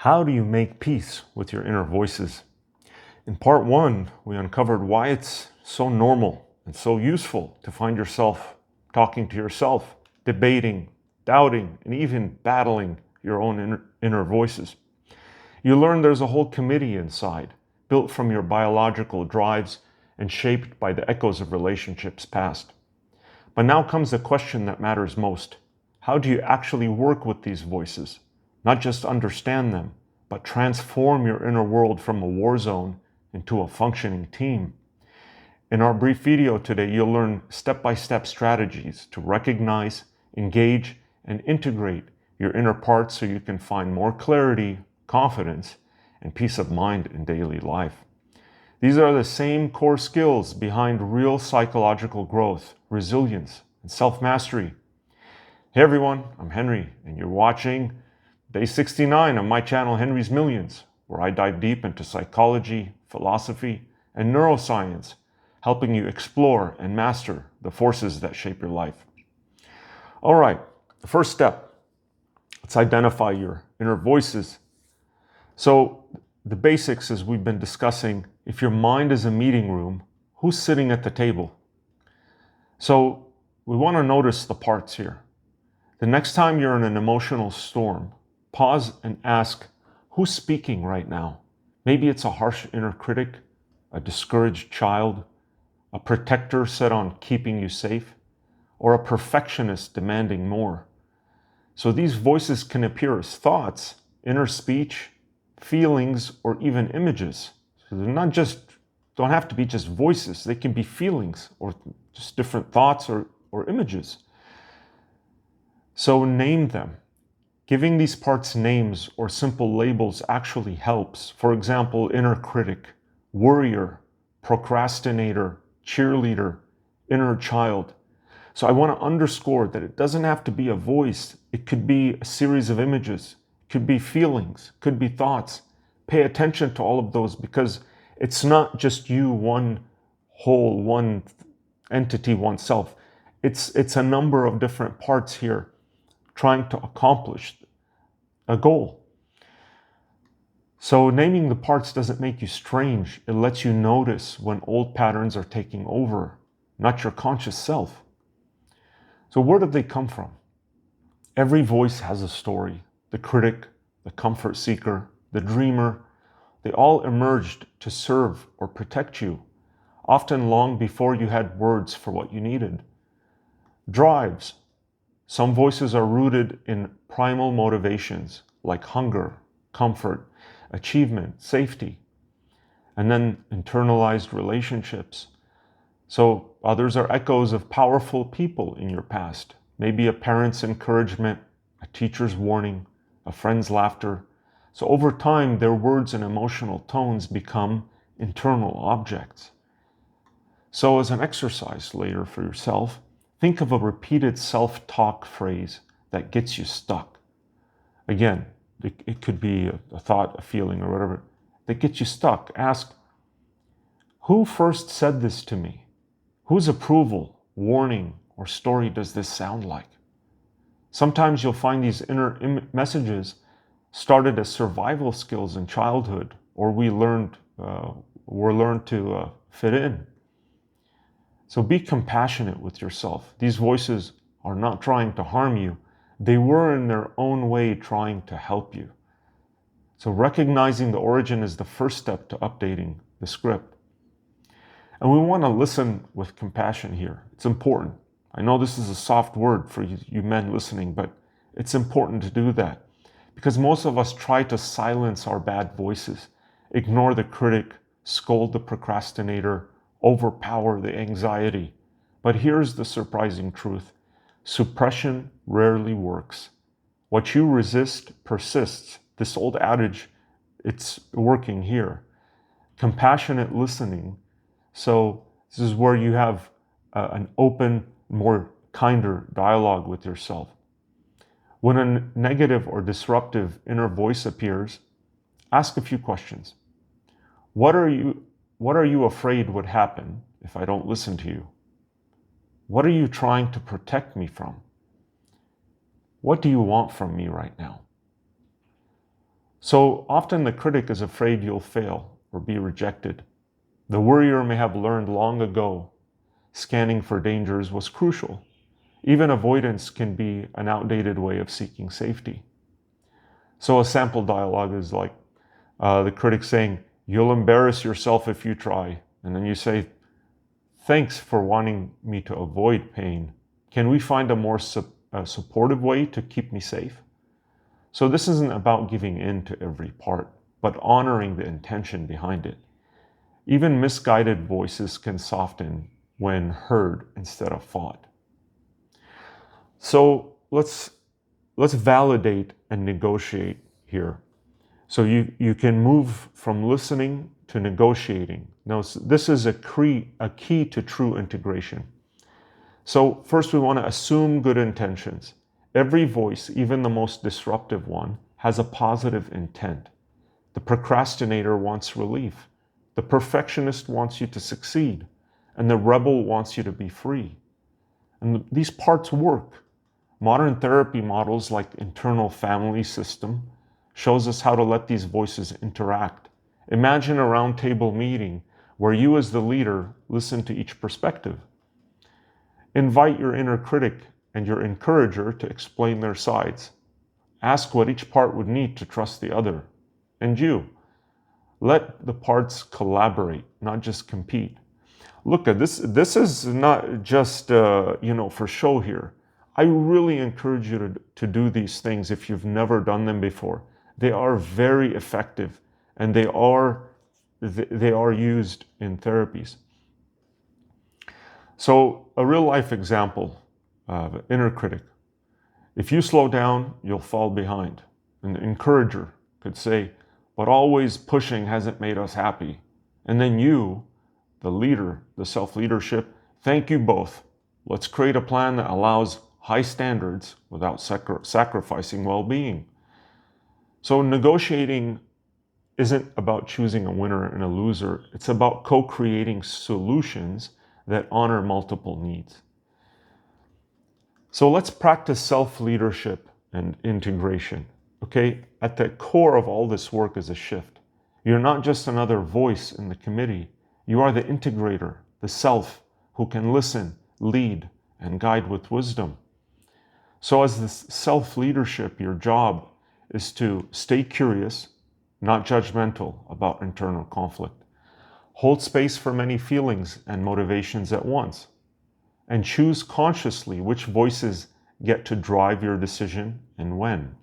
How do you make peace with your inner voices? In part one, we uncovered why it's so normal and so useful to find yourself talking to yourself, debating, doubting, and even battling your own inner voices. You learn there's a whole committee inside, built from your biological drives and shaped by the echoes of relationships past. But now comes the question that matters most. How do you actually work with these voices? Not just understand them, but transform your inner world from a war zone into a functioning team. In our brief video today, you'll learn step-by-step strategies to recognize, engage, and integrate your inner parts so you can find more clarity, confidence, and peace of mind in daily life. These are the same core skills behind real psychological growth, resilience, and self-mastery. Hey everyone, I'm Henry, and you're watching Day 69 on my channel, Henry's Millions, where I dive deep into psychology, philosophy, and neuroscience, helping you explore and master the forces that shape your life. All right, the first step, let's identify your inner voices. So the basics, as we've been discussing, if your mind is a meeting room, who's sitting at the table? So we want to notice the parts here. The next time you're in an emotional storm, pause and ask, who's speaking right now? Maybe it's a harsh inner critic, a discouraged child, a protector set on keeping you safe, or a perfectionist demanding more. So these voices can appear as thoughts, inner speech, feelings, or even images. So they're don't have to be just voices. They can be feelings or just different thoughts or images. So name them. Giving these parts names or simple labels actually helps. For example, inner critic, worrier, procrastinator, cheerleader, inner child. So I want to underscore that it doesn't have to be a voice. It could be a series of images, could be feelings, could be thoughts. Pay attention to all of those because it's not just you, one whole, one entity, oneself. It's a number of different parts here trying to accomplish a goal. So naming the parts doesn't make you strange. It lets you notice when old patterns are taking over, not your conscious self. So where did they come from? Every voice has a story. The critic, the comfort seeker, the dreamer, they all emerged to serve or protect you, often long before you had words for what you needed. Drives. Some voices are rooted in primal motivations like hunger, comfort, achievement, safety, and then internalized relationships. So others are echoes of powerful people in your past, maybe a parent's encouragement, a teacher's warning, a friend's laughter. So over time, their words and emotional tones become internal objects. So as an exercise later for yourself, think of a repeated self-talk phrase that gets you stuck. Again, it could be a thought, a feeling, or whatever, that gets you stuck. Ask, who first said this to me? Whose approval, warning, or story does this sound like? Sometimes you'll find these inner messages started as survival skills in childhood, or were learned to fit in. So be compassionate with yourself. These voices are not trying to harm you. They were in their own way trying to help you. So recognizing the origin is the first step to updating the script. And we want to listen with compassion here. It's important. I know this is a soft word for you men listening, but it's important to do that because most of us try to silence our bad voices, ignore the critic, scold the procrastinator, overpower the anxiety. But here's the surprising truth. Suppression rarely works. What you resist persists. This old adage, it's working here. Compassionate listening. So this is where you have an open, more kinder dialogue with yourself. When a negative or disruptive inner voice appears, ask a few questions. What are you afraid would happen if I don't listen to you? What are you trying to protect me from? What do you want from me right now? So often the critic is afraid you'll fail or be rejected. The worrier may have learned long ago scanning for dangers was crucial. Even avoidance can be an outdated way of seeking safety. So a sample dialogue is like the critic saying, "You'll embarrass yourself if you try." And then you say, "Thanks for wanting me to avoid pain. Can we find a more supportive way to keep me safe?" So this isn't about giving in to every part, but honoring the intention behind it. Even misguided voices can soften when heard instead of fought. So let's validate and negotiate here. So you can move from listening to negotiating. Now, this is a key to true integration. So first we want to assume good intentions. Every voice, even the most disruptive one, has a positive intent. The procrastinator wants relief. The perfectionist wants you to succeed. And the rebel wants you to be free. And these parts work. Modern therapy models like internal family system shows us how to let these voices interact. Imagine a roundtable meeting where you as the leader listen to each perspective. Invite your inner critic and your encourager to explain their sides. Ask what each part would need to trust the other. And you, let the parts collaborate, not just compete. Look at this. This is not just for show here. I really encourage you to do these things if you've never done them before. They are very effective, and they are used in therapies. So a real life example of inner critic. If you slow down, you'll fall behind. An encourager could say, "But always pushing hasn't made us happy." And then you, the leader, the self-leadership, "Thank you both. Let's create a plan that allows high standards without sacrificing well-being." So negotiating isn't about choosing a winner and a loser. It's about co-creating solutions that honor multiple needs. So let's practice self-leadership and integration. Okay, at the core of all this work is a shift. You're not just another voice in the committee. You are the integrator, the self who can listen, lead, and guide with wisdom. So as this self-leadership, your job is to stay curious, not judgmental about internal conflict. Hold space for many feelings and motivations at once. And choose consciously which voices get to drive your decision and when.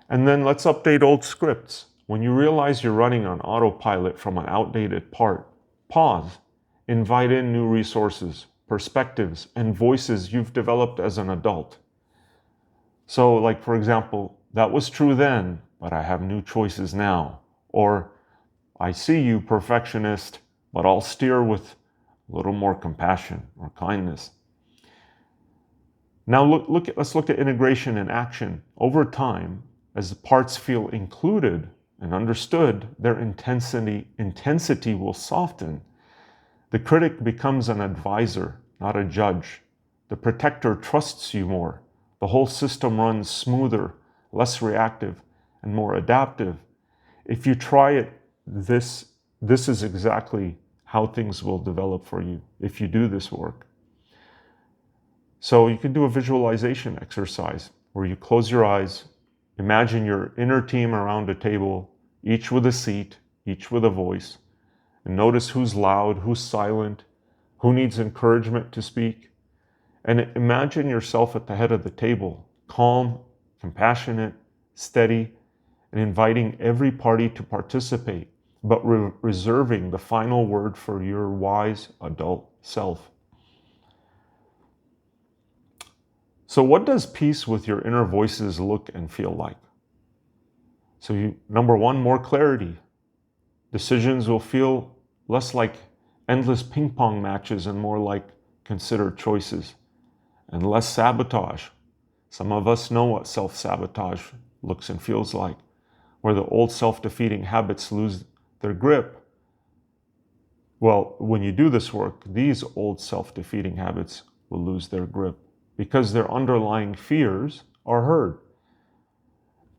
And then let's update old scripts. When you realize you're running on autopilot from an outdated part, pause, invite in new resources, perspectives, and voices you've developed as an adult. So like, for example, "That was true then, but I have new choices now." Or, "I see you, perfectionist, but I'll steer with a little more compassion or kindness." Now let's look at integration in action. Over time, as the parts feel included and understood, their intensity will soften. The critic becomes an advisor, not a judge. The protector trusts you more. The whole system runs smoother, less reactive, and more adaptive. If you try it, this is exactly how things will develop for you if you do this work. So you can do a visualization exercise where you close your eyes, imagine your inner team around a table, each with a seat, each with a voice, and notice who's loud, who's silent, who needs encouragement to speak. And imagine yourself at the head of the table, calm, compassionate, steady, and inviting every party to participate, but reserving the final word for your wise adult self. So what does peace with your inner voices look and feel like? So number one, more clarity. Decisions will feel less like endless ping pong matches and more like considered choices. And less sabotage. Some of us know what self-sabotage looks and feels like, where the old self-defeating habits lose their grip. Well, when you do this work, these old self-defeating habits will lose their grip because their underlying fears are heard.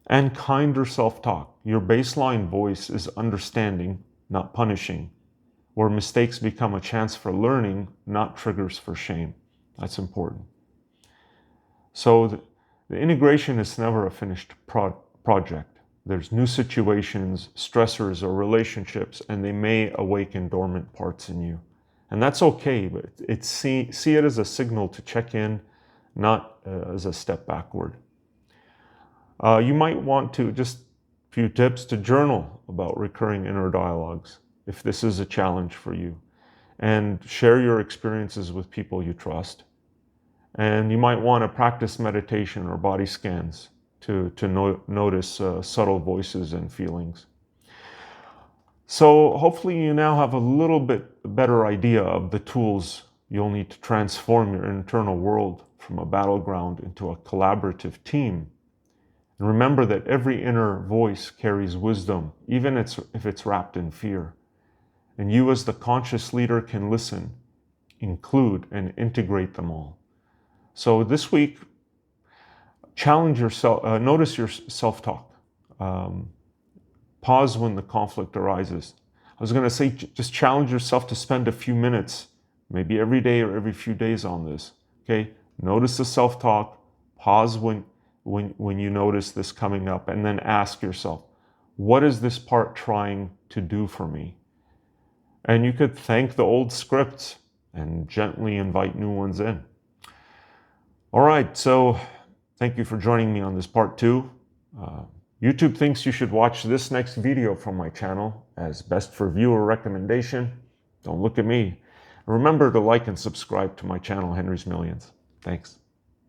And kinder self-talk. Your baseline voice is understanding, not punishing, where mistakes become a chance for learning, not triggers for shame. That's important. So the integration is never a finished project. There's new situations, stressors, or relationships, and they may awaken dormant parts in you. And that's okay, but see it as a signal to check in, not as a step backward. You might want to, just a few tips, to journal about recurring inner dialogues, if this is a challenge for you, and share your experiences with people you trust. And you might want to practice meditation or body scans to notice subtle voices and feelings. So hopefully you now have a little bit better idea of the tools you'll need to transform your internal world from a battleground into a collaborative team. And remember that every inner voice carries wisdom, even if it's wrapped in fear. And you as the conscious leader can listen, include, and integrate them all. So this week, challenge yourself, notice your self-talk. Pause when the conflict arises. I was going to say, just challenge yourself to spend a few minutes, maybe every day or every few days on this. Okay? Notice the self-talk, pause when you notice this coming up, and then ask yourself, what is this part trying to do for me? And you could thank the old scripts and gently invite new ones in. All right, so thank you for joining me on this part 2. YouTube thinks you should watch this next video from my channel as best for viewer recommendation. Don't look at me. Remember to like and subscribe to my channel, Henry's Millions. Thanks.